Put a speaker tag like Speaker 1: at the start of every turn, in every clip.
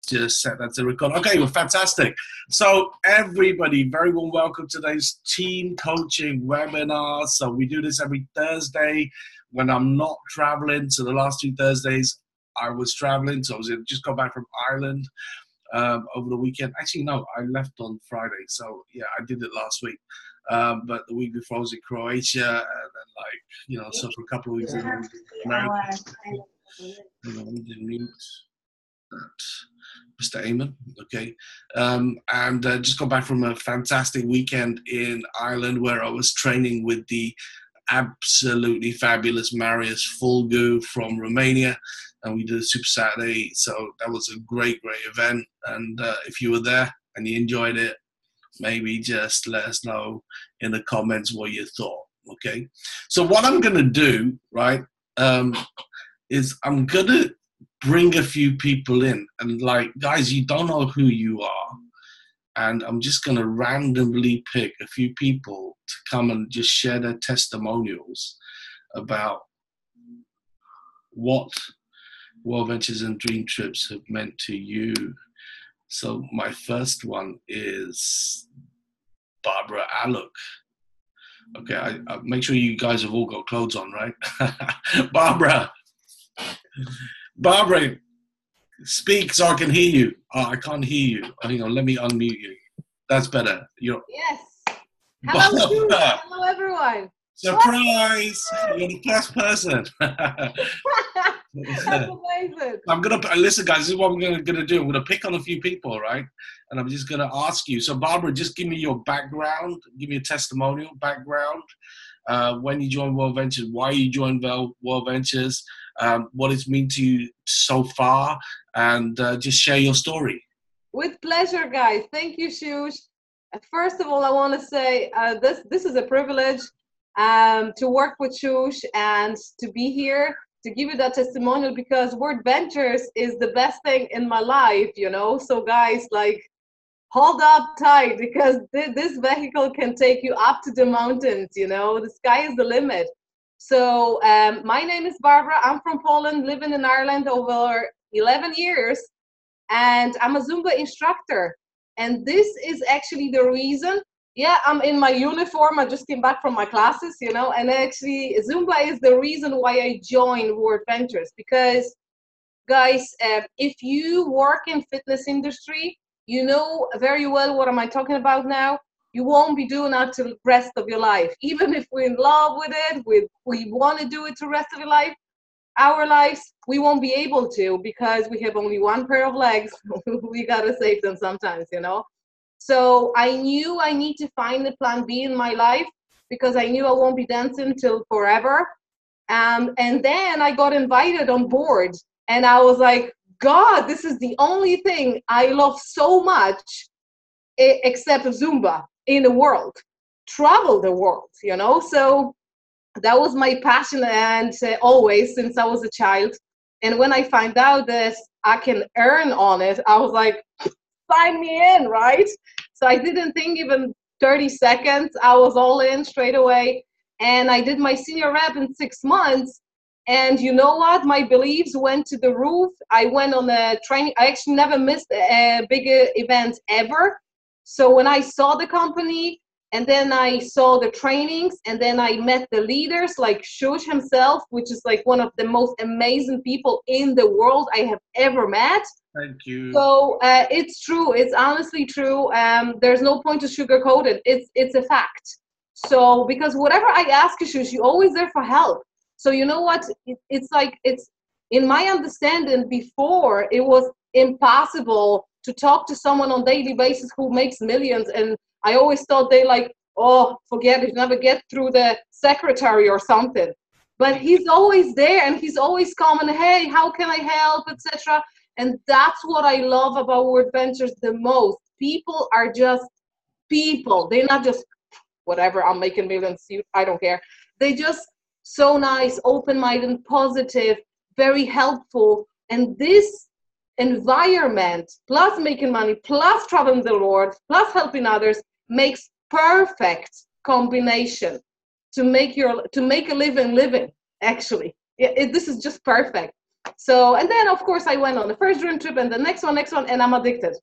Speaker 1: just set that to record. Okay, well, fantastic. So everybody, very warm welcome to today's team coaching webinar. So we do this every Thursday when I'm not traveling. So the last 2 Thursdays I was traveling. So I was just got back from Ireland over the weekend. Actually, no, I left on Friday. So yeah, I did it last week. But the week before I was in Croatia, and then so for a couple of weeks in America. We didn't mute that, Mr. Eamon. Okay, and just got back from a fantastic weekend in Ireland where I was training with the absolutely fabulous Marius Fulgu from Romania, and we did a Super Saturday. So that was a great event. And if you were there and you enjoyed it, maybe just let us know in the comments what you thought. Okay, so what I'm gonna do, right, is I'm gonna bring a few people in, and guys, you don't know who you are, and I'm just gonna randomly pick a few people to come and just share their testimonials about what World Ventures and Dream Trips have meant to you. So my first one is Barbara Aluk. Okay, I make sure you guys have all got clothes on, right? Barbara, speak so I can hear you. Oh, I can't hear you. Hang on, let me unmute you. That's better.
Speaker 2: Yes. Hello, Sue. Hello, everyone.
Speaker 1: Surprise! You're the first person.
Speaker 2: That's amazing.
Speaker 1: I'm gonna listen, guys. This is what I'm gonna do. I'm gonna pick on a few people, right? And I'm just gonna ask you. So, Barbara, just give me your background. Give me a testimonial background. When you joined World Ventures, why you joined World Ventures, what it's mean to you so far, and just share your story.
Speaker 2: With pleasure, guys. Thank you, Shush. First of all, I want to say this is a privilege to work with Shush and to be here to give you that testimonial, because World Ventures is the best thing in my life, So guys, hold up tight, because this vehicle can take you up to the mountains, The sky is the limit. So my name is Barbara. I'm from Poland, living in Ireland over 11 years, and I'm a Zumba instructor. And this is actually the reason. Yeah, I'm in my uniform. I just came back from my classes, and actually Zumba is the reason why I joined World Ventures, because guys, if you work in fitness industry, you know very well what am I talking about now. You won't be doing that till the rest of your life. Even if we're in love with it, we want to do it the rest of your life, our lives, we won't be able to, because we have only one pair of legs. We got to save them sometimes, So I knew I need to find a plan B in my life, because I knew I won't be dancing till forever. And then I got invited on board, and I was like, God, this is the only thing I love so much, except Zumba, in the world, travel the world, So that was my passion, and always since I was a child. And when I find out that I can earn on it, I was like, sign me in, right? So I didn't think even 30 seconds. I was all in straight away. And I did my senior rep in 6 months. And you know what? My beliefs went to the roof. I went on a training. I actually never missed a big event ever. So when I saw the company, and then I saw the trainings, and then I met the leaders like Shush himself, which is like one of the most amazing people in the world I have ever met.
Speaker 1: Thank you.
Speaker 2: So it's true. It's honestly true. There's no point to sugarcoat it. It's a fact. So because whatever I ask you, Shush, you're always there for help. So you know what? It's in my understanding, before it was impossible to talk to someone on a daily basis who makes millions, and I always thought they forget it, never get through the secretary or something. But he's always there, and he's always coming, hey, how can I help, etc. And that's what I love about World Ventures the most. People are just people. They're not just whatever, I'm making millions, I don't care. They just so nice, open-minded, positive, very helpful. And this environment, plus making money, plus traveling the world, plus helping others, makes perfect combination to make a living, actually. This is just perfect. So, and then of course I went on the first dream trip and the next one, and I'm addicted.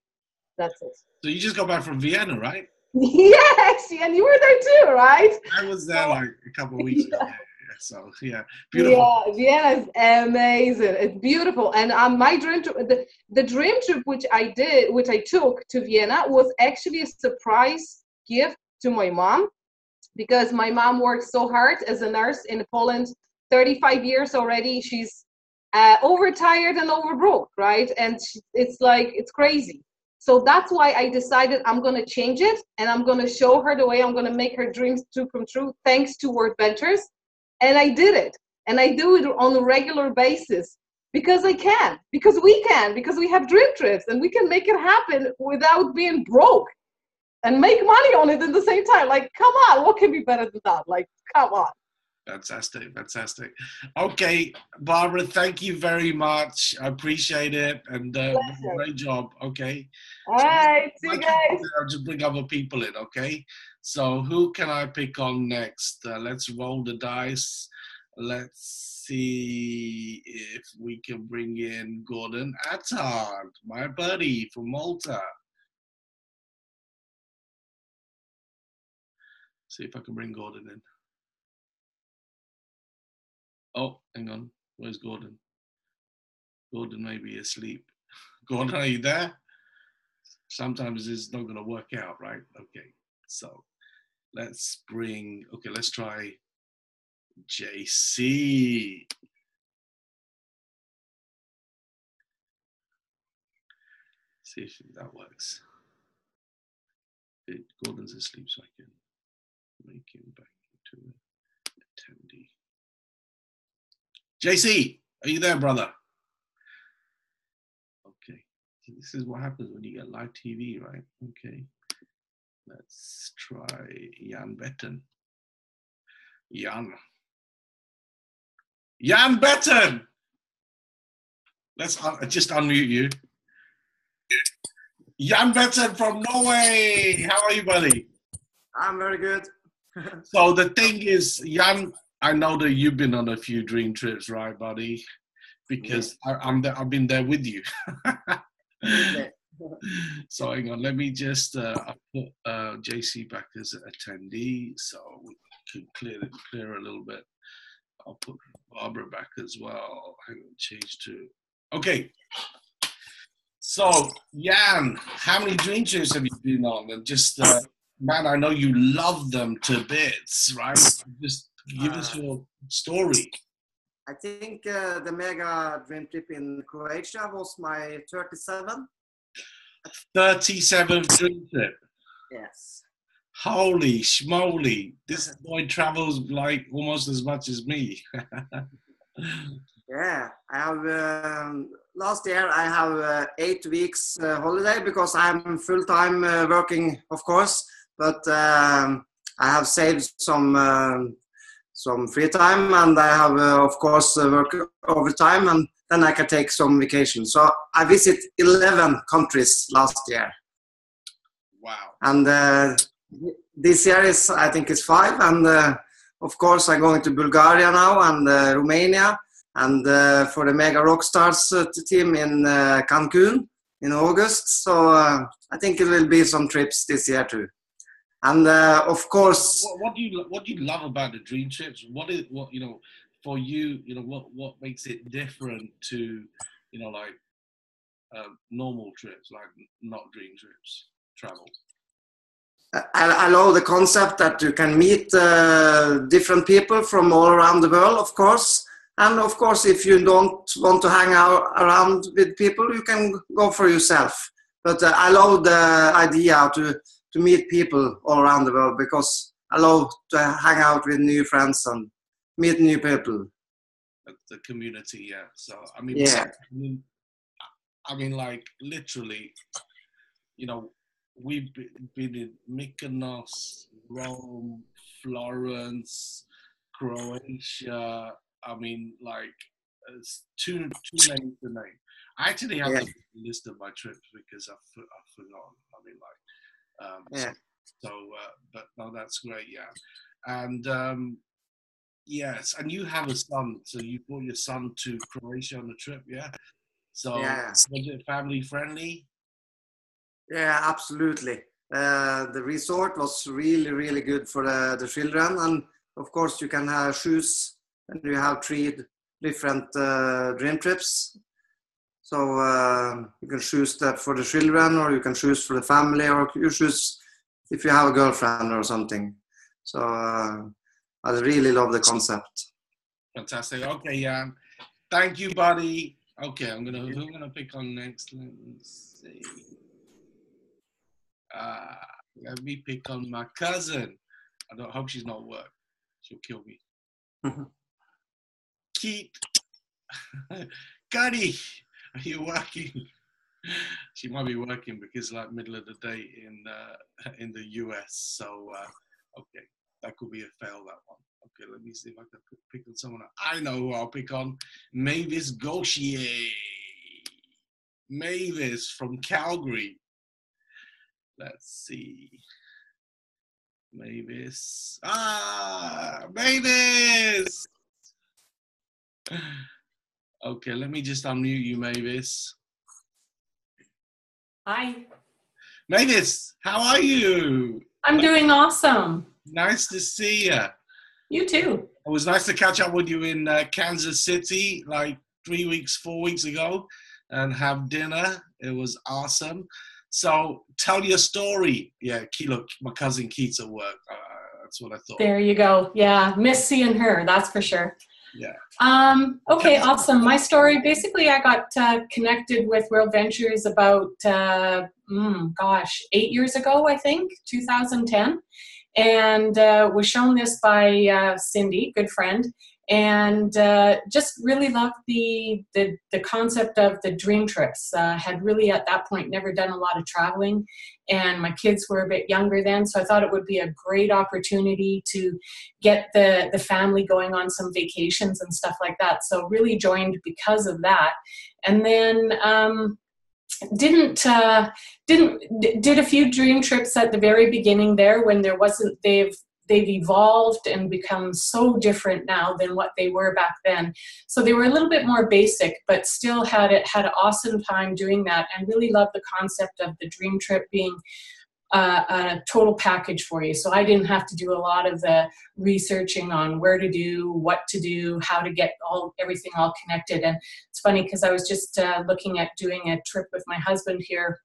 Speaker 2: That's it.
Speaker 1: So you just got back from Vienna, right?
Speaker 2: Yes, and you were there too, right?
Speaker 1: I was there like a couple of weeks ago. Yeah. So yeah, beautiful.
Speaker 2: Yeah, Vienna is amazing. It's beautiful. And my dream trip, the dream trip which I took to Vienna was actually a surprise gift to my mom, because my mom worked so hard as a nurse in Poland, 35 years already. She's overtired and overbroke, right? And it's crazy. So that's why I decided I'm going to change it, and I'm going to show her the way. I'm going to make her dreams to come true thanks to World Ventures. And I did it. And I do it on a regular basis because I can, because we can, because we have dream trips and we can make it happen without being broke and make money on it at the same time. Like, come on, what can be better than that? Like, come on.
Speaker 1: Fantastic, fantastic. Okay, Barbara, thank you very much. I appreciate it, and great job. Okay.
Speaker 2: All right, see you guys.
Speaker 1: I'll just bring other people in. Okay. So who can I pick on next? Let's roll the dice. Let's see if we can bring in Gordon Attard, my buddy from Malta. See if I can bring Gordon in. Oh, hang on. Where's Gordon? Gordon may be asleep. Gordon, are you there? Sometimes it's not going to work out, right? Okay. So let's try JC. See if that works. Gordon's asleep, so I can make him back into an attendee. JC, are you there, brother? Okay. This is what happens when you get live TV, right? Okay. Let's try Jan Betten. Jan Betten! Let's just unmute you. Jan Betten from Norway! How are you, buddy?
Speaker 3: I'm very good.
Speaker 1: So the thing is, Jan, I know that you've been on a few dream trips, right, buddy? Because I've been there with you.
Speaker 3: Yeah.
Speaker 1: So hang on, let me just I'll put JC back as an attendee, so we can clear a little bit. I'll put Barbara back as well. Hang on, change to okay. So Jan, how many dream trips have you been on? And just man, I know you love them to bits, right? Just give us your story.
Speaker 3: I think the mega dream trip in Croatia was my 37th.
Speaker 1: 37th dream trip.
Speaker 3: Yes.
Speaker 1: Holy schmoly. This boy travels like almost as much as me.
Speaker 3: Yeah, I have last year I have 8 weeks holiday because I'm full-time working, of course, but I have saved some free time, and I have of course work overtime, and then I can take some vacation. So I visit 11 countries last year.
Speaker 1: Wow.
Speaker 3: And this year I think it's 5, and of course I'm going to Bulgaria now and Romania, and for the Mega Rockstars team in Cancun in August. So I think it will be some trips this year too. And of course,
Speaker 1: what do you love about the dream trips? What for you? What makes it different to like normal trips, like not dream trips, travel?
Speaker 3: I love the concept that you can meet different people from all around the world, of course. And of course, if you don't want to hang out around with people, you can go for yourself. But I love the idea to meet people all around the world, because I love to hang out with new friends and meet new people.
Speaker 1: The community, yeah. So I mean,
Speaker 3: yeah.
Speaker 1: I mean, like literally, we've been in Mykonos, Rome, Florence, Croatia. I mean, like it's too many to name. I actually have a list of my trips because I've forgotten. I mean, like. But no, that's great, yeah. And Yes, and you have a son, so you brought your son to Croatia on the trip, yeah? So
Speaker 3: Yeah,
Speaker 1: was it family friendly?
Speaker 3: yeah, absolutely. The resort was really, really good for the children, and of course you can choose, and you have three different dream trips. So you can choose that for the children, or you can choose for the family, or you choose if you have a girlfriend or something. So I really love the concept.
Speaker 1: Fantastic. Okay, yeah. Thank you, buddy. Okay, who am I gonna pick on next? Let me see. Uh, Let me pick on my cousin. I don't hope she's not at work. She'll kill me. Keith. Cuddy, are you working? She might be working because like middle of the day in the US. So okay, that could be a fail, that one. Okay, let me see if I can pick on someone. I know who I'll pick on. Mavis Gauthier. Mavis from Calgary. Let's see. Mavis. Ah, Mavis! Okay, let me just unmute you, Mavis.
Speaker 4: Hi.
Speaker 1: Mavis, how are you?
Speaker 4: I'm doing awesome.
Speaker 1: Nice to see you.
Speaker 4: You too.
Speaker 1: It was nice to catch up with you in Kansas City like 4 weeks ago and have dinner. It was awesome. So tell your story. Yeah, look, my cousin Keith's at work. That's what I thought.
Speaker 4: There you go. Yeah, miss seeing her, that's for sure.
Speaker 1: Yeah.
Speaker 4: Okay, awesome. My story, basically I got connected with World Ventures about, 8 years ago, I think, 2010. And was shown this by Cindy, good friend, and just really loved the concept of the dream trips. Had really at that point never done a lot of traveling, and my kids were a bit younger then, so I thought it would be a great opportunity to get the family going on some vacations and stuff like that. So really joined because of that, and then did a few dream trips at the very beginning there when there wasn't, they've evolved and become so different now than what they were back then. So they were a little bit more basic, but still had an awesome time doing that, and really loved the concept of the dream trip being a total package for you. So I didn't have to do a lot of the researching on where to do, what to do, how to get everything all connected. And it's funny because I was just looking at doing a trip with my husband here,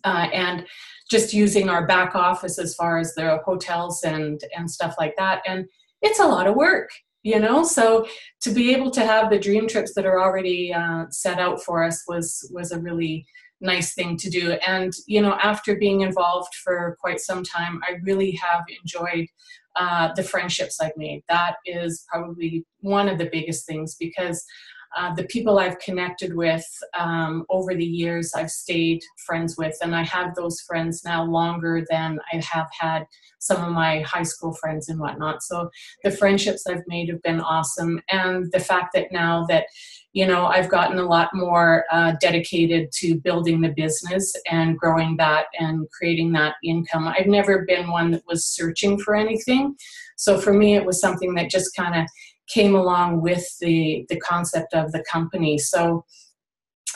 Speaker 4: and just using our back office as far as the hotels and stuff like that. And it's a lot of work, you know? So to be able to have the dream trips that are already set out for us was a really nice thing to do. And, you know, after being involved for quite some time, I really have enjoyed the friendships I've made. That is probably one of the biggest things, because the people I've connected with over the years, I've stayed friends with, and I have those friends now longer than I have had some of my high school friends and whatnot. So the friendships I've made have been awesome. And the fact that now that, you know, I've gotten a lot more dedicated to building the business and growing that and creating that income. I've never been one that was searching for anything. So for me, it was something that just kind of came along with the concept of the company. So,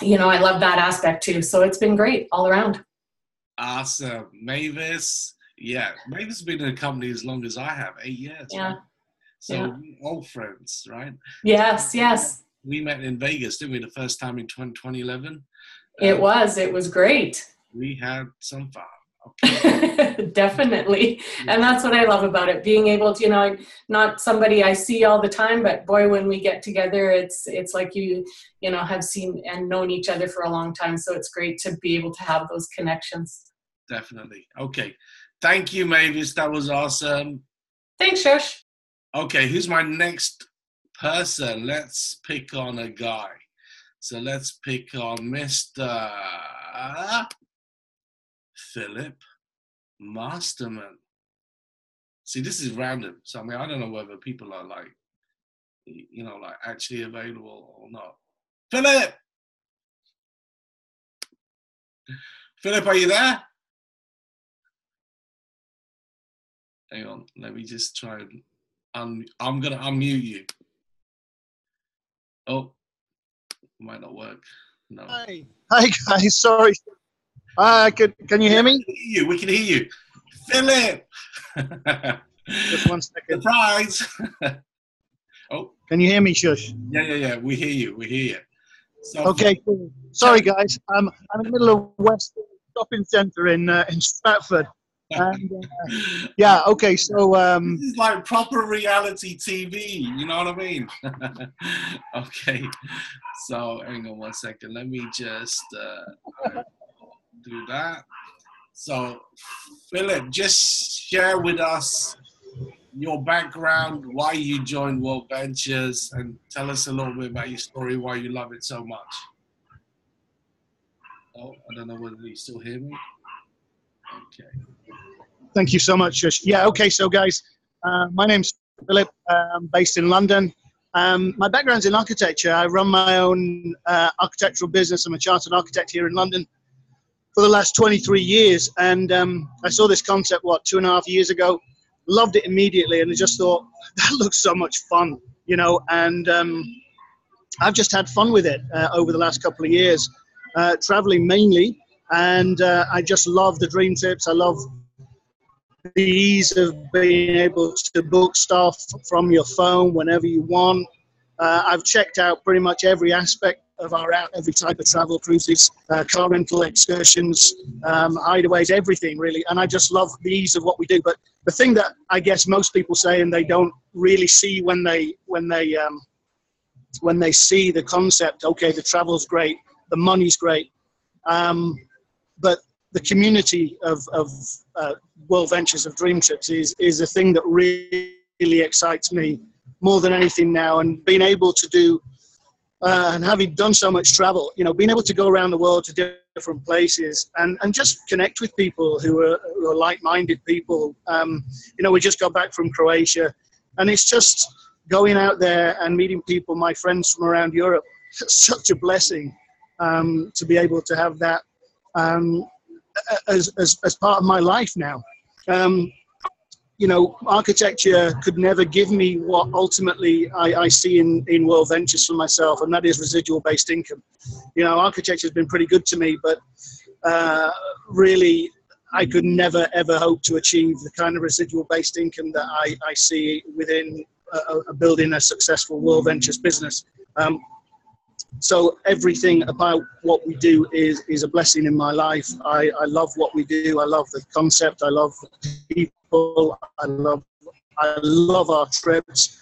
Speaker 4: you know, I love that aspect too. So it's been great all around.
Speaker 1: Awesome. Mavis. Yeah, Mavis has been in the company as long as I have, 8 years.
Speaker 4: Yeah.
Speaker 1: Right? So
Speaker 4: yeah.
Speaker 1: we're old friends, right?
Speaker 4: Yes, yes.
Speaker 1: We met in Vegas, didn't we, the first time in 2011?
Speaker 4: It was great.
Speaker 1: We had some fun. Okay.
Speaker 4: Definitely. And that's what I love about it, being able to, you know, not somebody I see all the time, but boy, when we get together, it's like you know, have seen and known each other for a long time. So it's great to be able to have those connections.
Speaker 1: Definitely. Okay. Thank you, Mavis. That was awesome.
Speaker 4: Thanks, Shush.
Speaker 1: Okay, who's my next person? Let's pick on a guy. So let's pick on Mr. Philip Masterman. See, this is random. So, I mean, I don't know whether people are like, you know, like actually available or not. Philip! Philip, are you there? Hang on, let me just try and I'm gonna unmute you. Oh, might not work. No.
Speaker 5: Hi guys. Sorry. Can you hear me?
Speaker 1: We can hear you. Philip.
Speaker 5: Just 1 second.
Speaker 1: Surprise. Oh.
Speaker 5: Can you hear me, Shush?
Speaker 1: Yeah. We hear you. So,
Speaker 5: okay, cool. Sorry guys. I'm in the middle of West Shopping Centre in Stratford. And yeah, okay, so
Speaker 1: this is like proper reality TV, you know what I mean? Okay, so hang on 1 second, let me just do that. So Philip, just share with us your background, why you joined World Ventures, and tell us a little bit about your story, why you love it so much. Oh, I don't know whether you still hear me. Okay.
Speaker 5: Thank you so much, Shush. Yeah, okay, so guys, my name's Philip. I'm based in London. My background's in architecture. I run my own architectural business. I'm a chartered architect here in London for the last 23 years. And I saw this concept, 2.5 years ago, loved it immediately, and I just thought, that looks so much fun, you know, and I've just had fun with it over the last couple of years, traveling mainly, and I just love the dream trips. I love the ease of being able to book stuff from your phone whenever you want. I've checked out pretty much every aspect of our app, every type of travel, cruises, car rental, excursions, hideaways, everything really. And I just love the ease of what we do. But the thing that I guess most people say and they don't really see when they see the concept, okay, the travel's great, the money's great, but the community of World Ventures, of Dream Trips, is a thing that really excites me more than anything now. And being able to do, and having done so much travel, you know, being able to go around the world to different places and just connect with people who are like-minded people. You know, we just got back from Croatia, and it's just going out there and meeting people, my friends from around Europe. It's such a blessing to be able to have that as part of my life now. You know, architecture could never give me what ultimately I see in World Ventures for myself, and that is residual-based income. You know, architecture has been pretty good to me, but really, I could never, ever hope to achieve the kind of residual-based income that I see within building a successful World Ventures business. So everything about what we do is a blessing in my life. I love what we do. I love the concept. I love the people. I love our trips.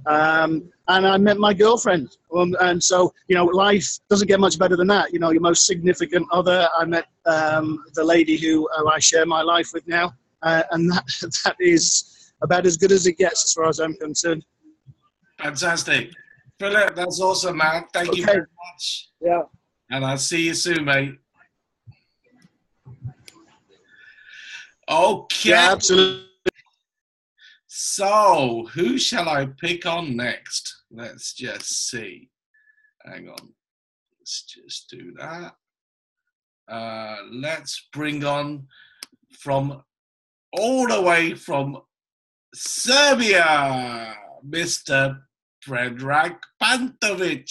Speaker 5: And I met my girlfriend. And so, you know, life doesn't get much better than that. You know, your most significant other. I met the lady who I share my life with now. And that is about as good as it gets as far as I'm concerned.
Speaker 1: Fantastic. Philip, that's awesome, man. Thank you very much.
Speaker 5: Yeah.
Speaker 1: And I'll see you soon, mate. Okay.
Speaker 5: Yeah, absolutely.
Speaker 1: So, who shall I pick on next? Let's just see. Hang on. Let's just do that. Let's bring on from all the way from Serbia, Mr. Predrag Pantovic.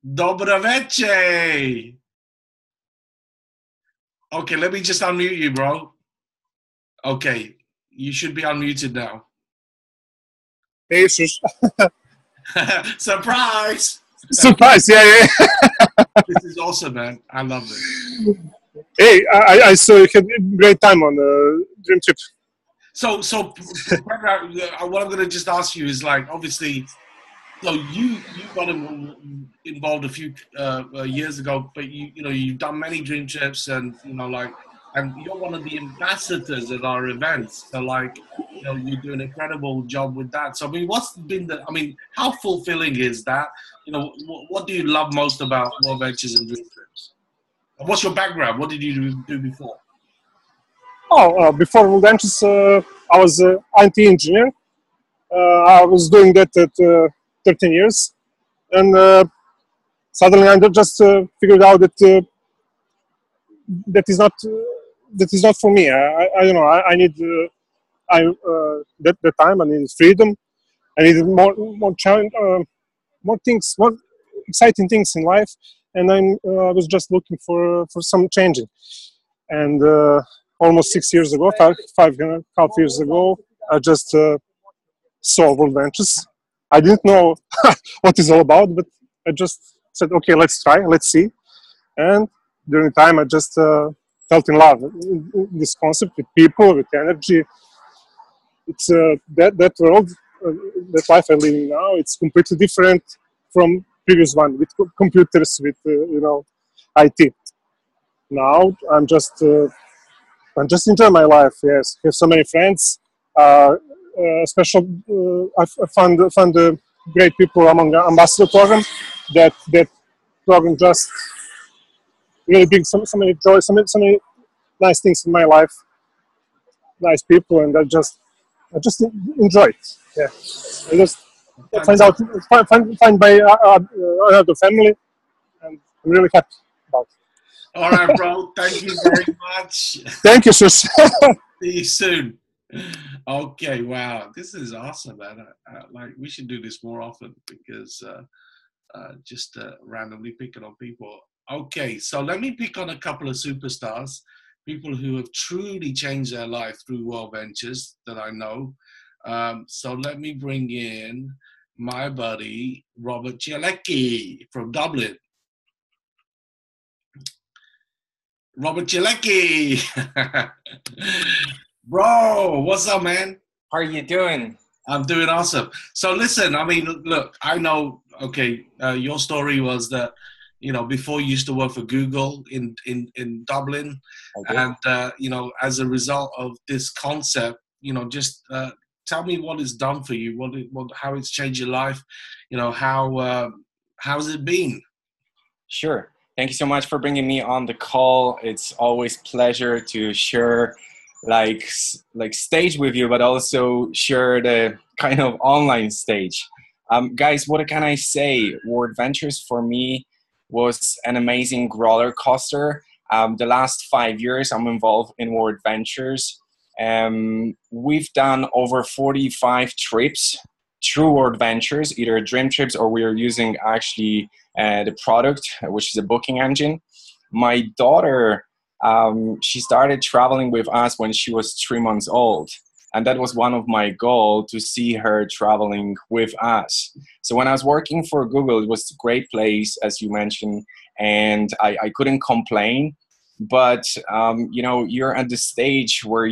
Speaker 1: Dobro veče. Okay, let me just unmute you, bro. Okay, you should be unmuted now.
Speaker 6: Hey, Shush.
Speaker 1: Surprise!
Speaker 6: Surprise, yeah.
Speaker 1: This is awesome, man. I love it.
Speaker 6: Hey, I saw you had a great time on Dream Trip.
Speaker 1: So what I'm going to just ask you is, like, obviously, so you got involved a few years ago, but you've done many Dream Trips, and and you're one of the ambassadors at our events. So, like, you do an incredible job with that. So, I mean, what's been how fulfilling is that? What do you love most about World Ventures and Dream Trips? And what's your background? What did you do before?
Speaker 6: Before World Ventures, I was an IT engineer. I was doing that at 13 years. And suddenly I just figured out that that is not for me. I that time I needed freedom. I needed more challenge, more things, more exciting things in life, and I was just looking for some changing. And almost 6 years ago, five and a half years ago, I just saw World Ventures. I didn't know what it's all about, but I just said, okay, let's try, let's see. And during the time, I just felt in love in this concept with people, with energy. It's that world, that life I live in now. It's completely different from previous one with computers, with IT. Now I'm just enjoying my life. Yes, have so many friends. Special. I found great people among the ambassador program. That program just really brings so many joy, so many nice things in my life. Nice people, and I just enjoy it. Yeah, I just find my another family, and I'm really happy about it.
Speaker 1: All right, bro. Thank you very much.
Speaker 6: Thank you, sis.
Speaker 1: See you soon. Okay, wow, this is awesome, man. Like, we should do this more often because just randomly picking on people. Okay, so let me pick on a couple of superstars, people who have truly changed their life through World Ventures that I know. So let me bring in my buddy Robert Jalecki from Dublin. Robert Jalecki. Bro, what's up, man?
Speaker 7: How are you doing?
Speaker 1: I'm doing awesome. So listen, I mean, look, I know, okay, your story was that, before you used to work for Google in Dublin. And, as a result of this concept, just tell me what it's done for you, how it's changed your life, how's it been?
Speaker 7: Sure. Thank you so much for bringing me on the call. It's always pleasure to share like stage with you, but also share the kind of online stage. Guys, what can I say? World Ventures for me was an amazing roller coaster. The last 5 years I'm involved in World Ventures. We've done over 45 trips through World Ventures, either dream trips or we are using actually the product, which is a booking engine. My daughter, she started traveling with us when she was 3 months old. And that was one of my goals, to see her traveling with us. So when I was working for Google, it was a great place, as you mentioned, and I couldn't complain. But, you're at the stage where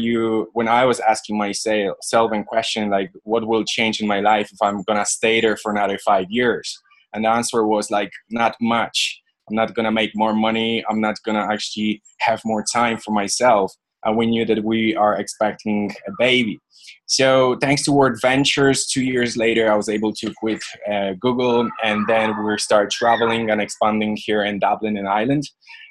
Speaker 7: when I was asking myself a question, like, what will change in my life if I'm going to stay there for another 5 years? And the answer was like, not much. I'm not going to make more money. I'm not going to actually have more time for myself. And we knew that we are expecting a baby. So thanks to World Ventures, 2 years later, I was able to quit Google. And then we started traveling and expanding here in Dublin and Ireland.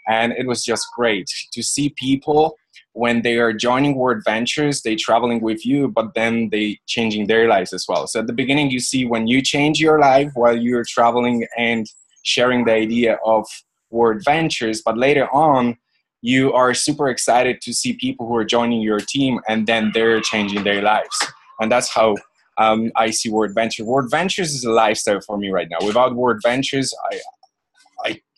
Speaker 7: And it was just great to see people when they are joining World Ventures, they traveling with you, but then they changing their lives as well. So at the beginning, you see when you change your life while you're traveling and sharing the idea of World Ventures, but later on, you are super excited to see people who are joining your team and then they're changing their lives. And that's how I see World Ventures. World Ventures is a lifestyle for me right now. Without World Ventures,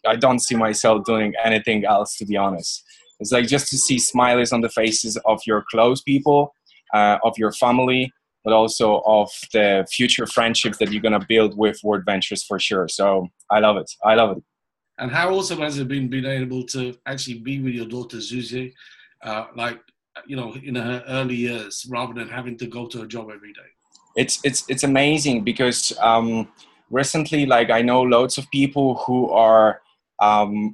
Speaker 7: I don't see myself doing anything else, to be honest. It's like just to see smiles on the faces of your close people, of your family, but also of the future friendships that you're going to build with World Ventures for sure. So I love it. I love it.
Speaker 1: And how awesome has it been being able to actually be with your daughter, Zuzi, in her early years, rather than having to go to a job every day?
Speaker 7: It's amazing because recently, like, I know loads of people who are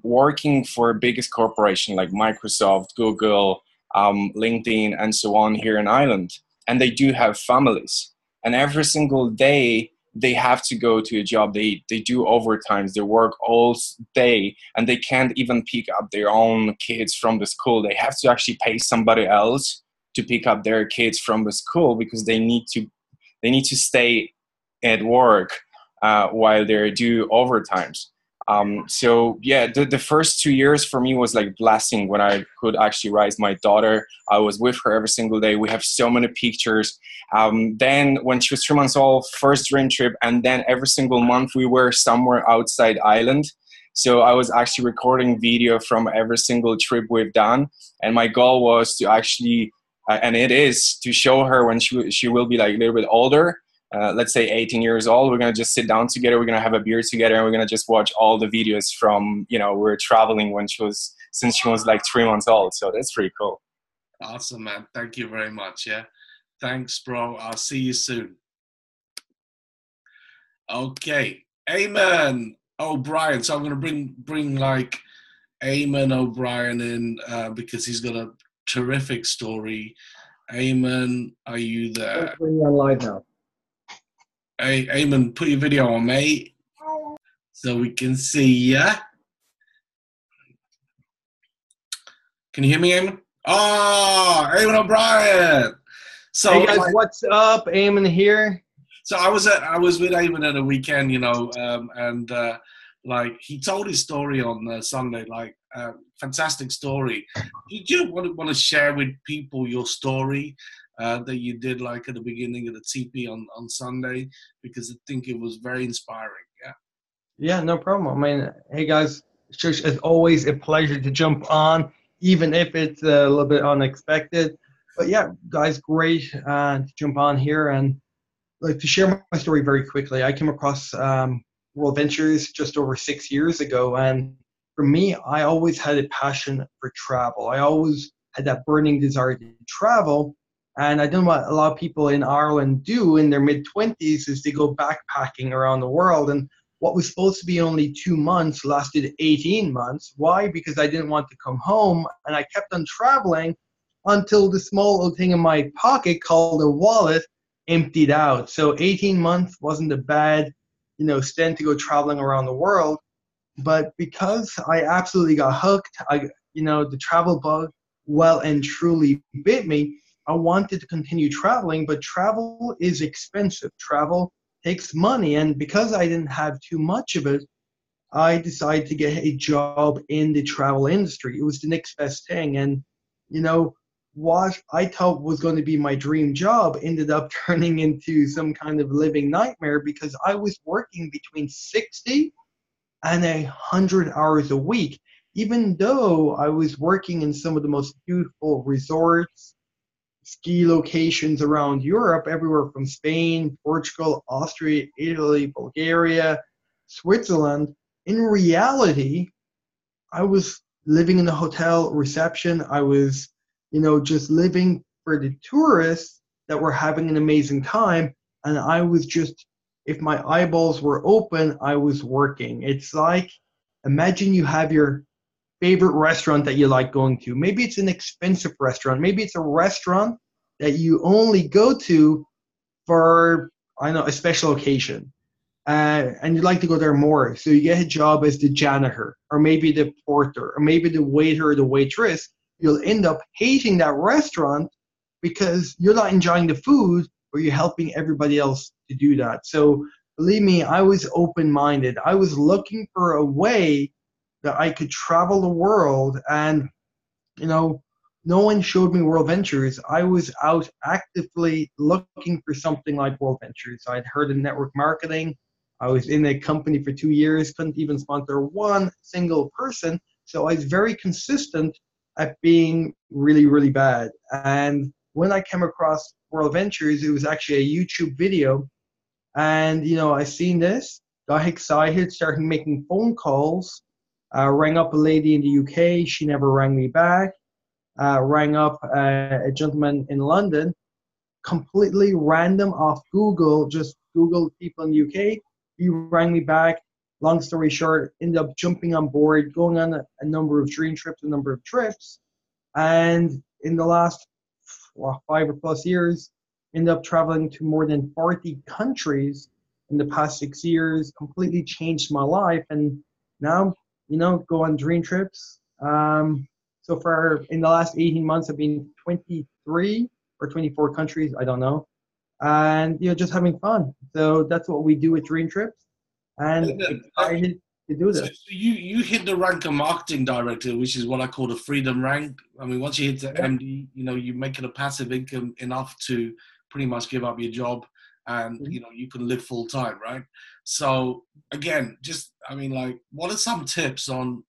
Speaker 7: working for biggest corporation like Microsoft, Google, LinkedIn, and so on here in Ireland. And they do have families. And every single day, they have to go to a job. They do overtimes. They work all day. And they can't even pick up their own kids from the school. They have to actually pay somebody else to pick up their kids from the school because they need to stay at work while they do overtimes. So yeah, the first 2 years for me was like blessing when I could actually raise my daughter. I was with her every single day. We have so many pictures. Then when she was 3 months old, first dream trip, and then every single month we were somewhere outside Ireland. So I was actually recording video from every single trip we've done, and my goal was to actually, and it is to show her when she will be like a little bit older. Let's say 18 years old, we're going to just sit down together, we're going to have a beer together, and we're going to just watch all the videos from, we're traveling since she was like 3 months old. So that's pretty cool.
Speaker 1: Awesome, man. Thank you very much. Yeah. Thanks, bro. I'll see you soon. Okay. Eamon O'Brien. So I'm going to bring like Eamon O'Brien in because he's got a terrific story. Eamon, are you there?
Speaker 8: Bring you on live now.
Speaker 1: Hey, Eamon, put your video on, mate, so we can see ya. Can you hear me, Eamon? Oh, Eamon O'Brien. So,
Speaker 8: hey guys, what's up? Eamon here.
Speaker 1: So I was with Eamon at a weekend, and like he told his story on Sunday, like fantastic story. Did you want to share with people your story? That you did like at the beginning of the TP on Sunday, because I think it was very inspiring.
Speaker 8: Yeah, no problem. I mean, hey guys, it's always a pleasure to jump on, even if it's a little bit unexpected. But yeah, guys, great to jump on here and like to share my story very quickly. I came across World Ventures just over 6 years ago, and for me, I always had a passion for travel. I always had that burning desire to travel. And I don't know what a lot of people in Ireland do in their mid-20s is they go backpacking around the world. And what was supposed to be only 2 months lasted 18 months. Why? Because I didn't want to come home. And I kept on traveling until the small little thing in my pocket called a wallet emptied out. So 18 months wasn't a bad, stint to go traveling around the world. But because I absolutely got hooked, the travel bug well and truly bit me. I wanted to continue traveling, but travel is expensive. Travel takes money. And because I didn't have too much of it, I decided to get a job in the travel industry. It was the next best thing. And, what I thought was going to be my dream job ended up turning into some kind of living nightmare because I was working between 60 and 100 hours a week, even though I was working in some of the most beautiful resorts, ski locations around Europe, everywhere from Spain, Portugal, Austria, Italy, Bulgaria, Switzerland. In reality, I was living in the hotel reception. I was, just living for the tourists that were having an amazing time. And I was just, if my eyeballs were open, I was working. It's like, imagine you have your favorite restaurant that you like going to. Maybe it's an expensive restaurant. Maybe it's a restaurant that you only go to for, a special occasion. And you'd like to go there more. So you get a job as the janitor, or maybe the porter, or maybe the waiter or the waitress. You'll end up hating that restaurant because you're not enjoying the food, but you're helping everybody else to do that. So believe me, I was open-minded. I was looking for a way that I could travel the world, and no one showed me World Ventures. I was out actively looking for something like World Ventures. I'd heard of network marketing. I was in a company for 2 years, couldn't even sponsor one single person. So I was very consistent at being really, really bad. And when I came across World Ventures, it was actually a YouTube video. And, I seen this, got excited, started making phone calls, rang up a lady in the UK. She never rang me back. Rang up a gentleman in London, completely random off Google, just Googled people in the UK. He rang me back. Long story short, ended up jumping on board, going on a number of dream trips, a number of trips. And in the last 5 or plus years, ended up traveling to more than 40 countries in the past 6 years, completely changed my life. And now, go on dream trips. So far, in the last 18 months, I've been 23 or 24 countries, I don't know. And, just having fun. So that's what we do with Dream Trips. And excited to do
Speaker 1: So
Speaker 8: this.
Speaker 1: you hit the rank of marketing director, which is what I call the freedom rank. I mean, once you hit the MD, you know, you make it a passive income enough to pretty much give up your job, and you know, you can live full time, right? So again, just, I mean, like, what are some tips on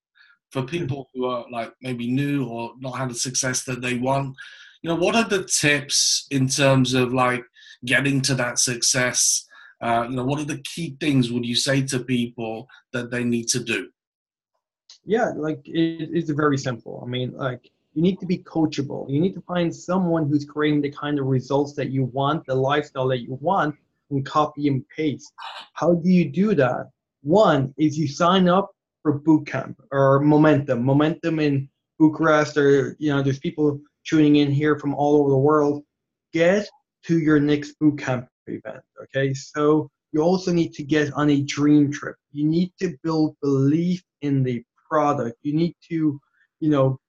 Speaker 1: for people who are like maybe new or not had the success that they want? You know, what are the tips in terms of like getting to that success? You know, what are the key things would you say to people that they need to do?
Speaker 8: Yeah, like it's very simple. I mean, like you need to be coachable. You need to find someone who's creating the kind of results that you want, the lifestyle that you want, and copy and paste. How do you do that? One is you sign up for boot camp or Momentum. Momentum in Bucharest, or you know, there's people tuning in here from all over the world. Get to your next boot camp event. Okay, so you also need to get on a dream trip. You need to build belief in the product. You need to, you know,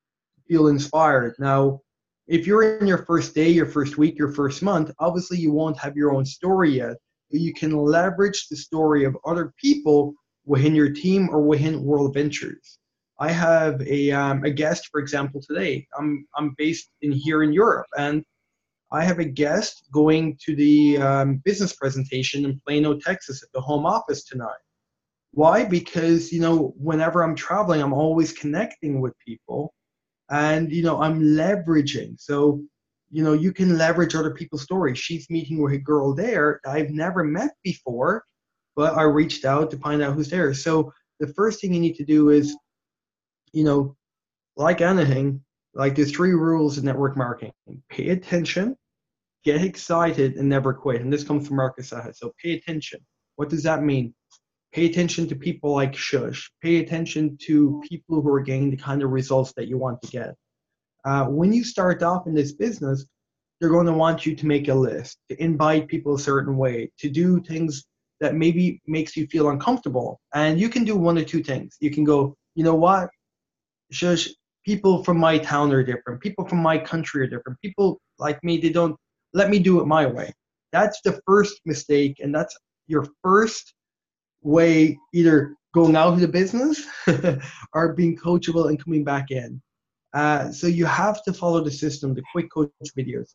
Speaker 8: feel inspired. Now, if you're in your first day, your first week, your first month, obviously you won't have your own story yet, but you can leverage the story of other people within your team or within World Ventures. I have a guest, for example, today. I'm based here in Europe, and I have a guest going to the business presentation in Plano, Texas, at the home office tonight. Why? Because, you know, whenever I'm traveling, I'm always connecting with people, and, you know, I'm leveraging. So, you know, you can leverage other people's stories. She's meeting with a girl there that I've never met before, but I reached out to find out who's there. So the first thing you need to do is, you know, like anything, like there's 3 rules in network marketing. Pay attention, get excited, and never quit. And this comes from Marcus Ahead. So pay attention. What does that mean? Pay attention to people like Shush. Pay attention to people who are getting the kind of results that you want to get. When you start off in this business, they're going to want you to make a list, to invite people a certain way, to do things that maybe makes you feel uncomfortable. And you can do 1 or 2 things. You can go, you know what, Shush, people from my town are different. People from my country are different. People like me, they don't let me do it my way. That's the first mistake, and that's your first way, either going out of the business or being coachable and coming back in. So you have to follow the system, the quick coach videos.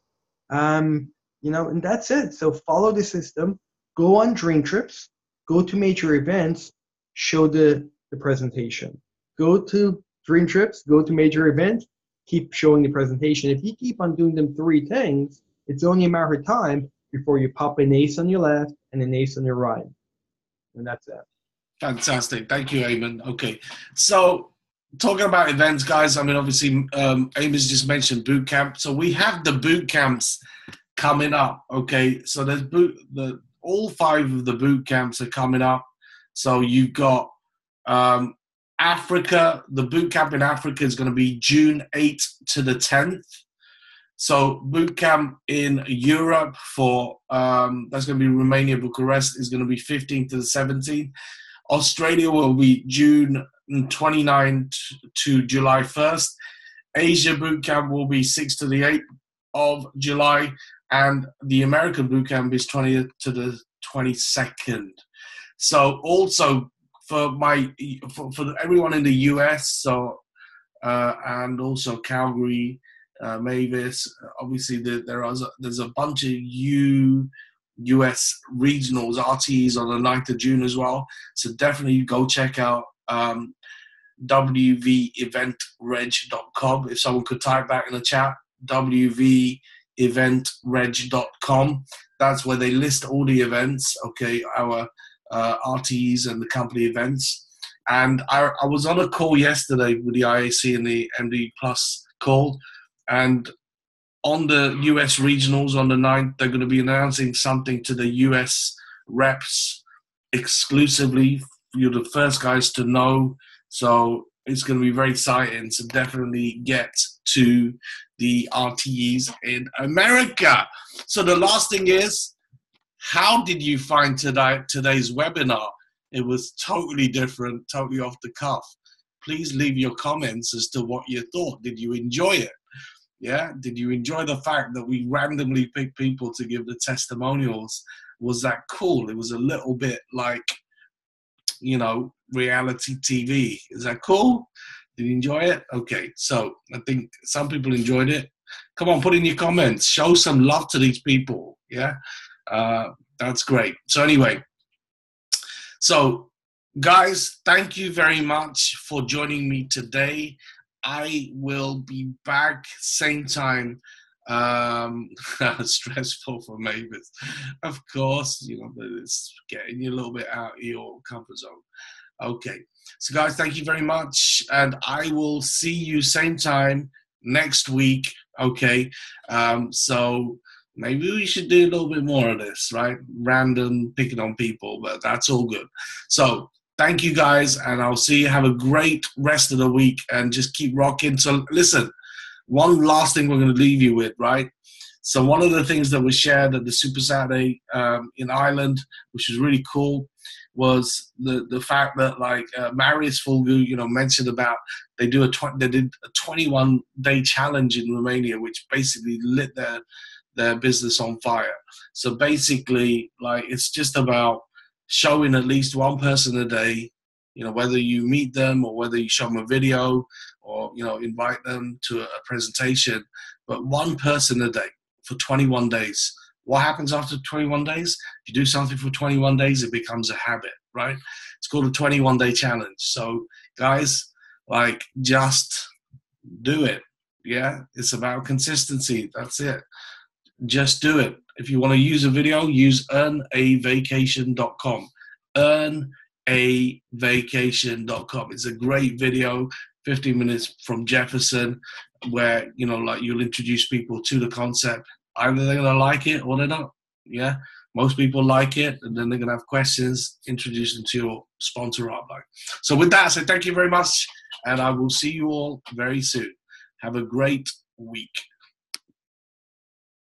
Speaker 8: You know, and that's it. So follow the system, go on dream trips, go to major events, show the presentation. Go to dream trips, go to major events, keep showing the presentation. If you keep on doing them 3 things, it's only a matter of time before you pop an ace on your left and an ace on your right. And that's it.
Speaker 1: Fantastic. Thank you, Eamon. Okay. So talking about events, guys, I mean, obviously, Eamon's just mentioned boot camp. So we have the boot camps coming up. Okay. So there's all 5 of the boot camps are coming up. So you've got Africa. The boot camp in Africa is going to be June 8th to the 10th. So boot camp in Europe for that's going to be Romania, Bucharest, is going to be 15th to the 17th. Australia will be June 29th to July 1st. Asia boot camp will be 6th to the 8th of July, and the American boot camp is 20th to the 22nd. So also for everyone in the US, so and also Calgary, Mavis, obviously there's a bunch of US regionals, RTEs on the 9th of June as well. So definitely go check out wveventreg.com. If someone could type that in the chat, wveventreg.com. That's where they list all the events, okay, our RTEs and the company events. And I was on a call yesterday with the IAC and the MD Plus call, and on the US regionals on the 9th, they're going to be announcing something to the US reps exclusively. You're the first guys to know. So it's going to be very exciting. So definitely get to the RTEs in America. So the last thing is, how did you find today's webinar? It was totally different, totally off the cuff. Please leave your comments as to what you thought. Did you enjoy it? Yeah, did you enjoy the fact that we randomly picked people to give the testimonials? Was that cool? It was a little bit like, you know, reality TV. Is that cool? Did you enjoy it? Okay, so I think some people enjoyed it. Come on, put in your comments. Show some love to these people. Yeah, that's great. So anyway, so guys, thank you very much for joining me today. I will be back same time. Stressful for Mavis, of course, you know, but it's getting you a little bit out of your comfort zone. Okay, so guys, thank you very much, and I will see you same time next week. Okay, so maybe we should do a little bit more of this, right? Random picking on people, but that's all good. So thank you guys, and I'll see you. Have a great rest of the week, and just keep rocking. So listen, one last thing we're going to leave you with, right? So one of the things that was shared at the Super Saturday in Ireland, which was really cool, was the fact that like Marius Fulgu, you know, mentioned about they did a 21-day challenge in Romania, which basically lit their business on fire. So basically, like, it's just about showing at least one person a day, you know, whether you meet them or whether you show them a video or, you know, invite them to a presentation, but one person a day for 21 days. What happens after 21 days? If you do something for 21 days, it becomes a habit, right? It's called a 21-day challenge. So guys, like, just do it. Yeah, it's about consistency. That's it. Just do it. If you want to use a video, use earnavacation.com. Earnavacation.com. It's a great video, 15 minutes from Jefferson, where, you know, like, you'll introduce people to the concept. Either they're going to like it or they're not. Yeah. Most people like it, and then they're going to have questions, introduce them to your sponsor outline. So with that, I say thank you very much, and I will see you all very soon. Have a great week.